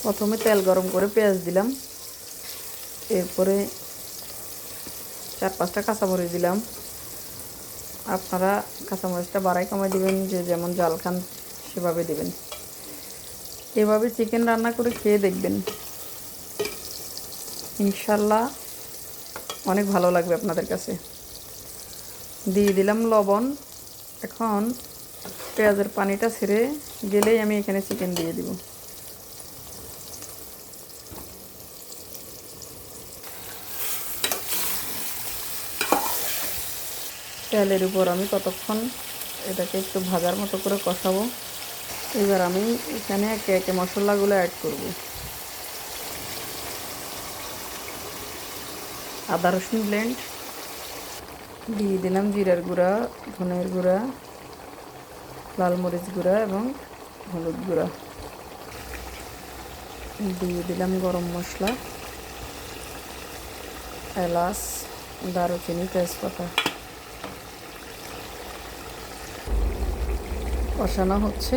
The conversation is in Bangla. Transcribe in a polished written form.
প্রথমে তেল গরম করে পেঁয়াজ দিলাম, এরপরে 4-5টা কাঁচামরিচ দিলাম। আপনারা কাঁচামরিচটা বাড়াই কমাই দিবেন, যে যেমন জাল খান সেভাবে দিবেন। এভাবে চিকেন রান্না করে খেয়ে দেখবেন, ইনশাল্লাহ অনেক ভালো লাগবে আপনাদের কাছে। দিয়ে দিলাম লবণ। এখন পেঁয়াজের পানিটা ছেড়ে গেলেই আমি এখানে চিকেন দিয়ে দিব। তেলের উপর আমি ততক্ষণ এটাকে একটু ভাজার মতো করে কষাবো। এবার আমি এখানে একে একে মশলাগুলো অ্যাড করব। আদা রসুন ব্লেন্ড দিয়ে দিলাম, জিরার গুঁড়া, ধনের গুঁড়া, লাল মরিচ গুঁড়া এবং হলুদ গুঁড়া। দিয়ে দিলাম গরম মশলা, এলাচ, দারুচিনি, তেজপাতা। কষানো হচ্ছে।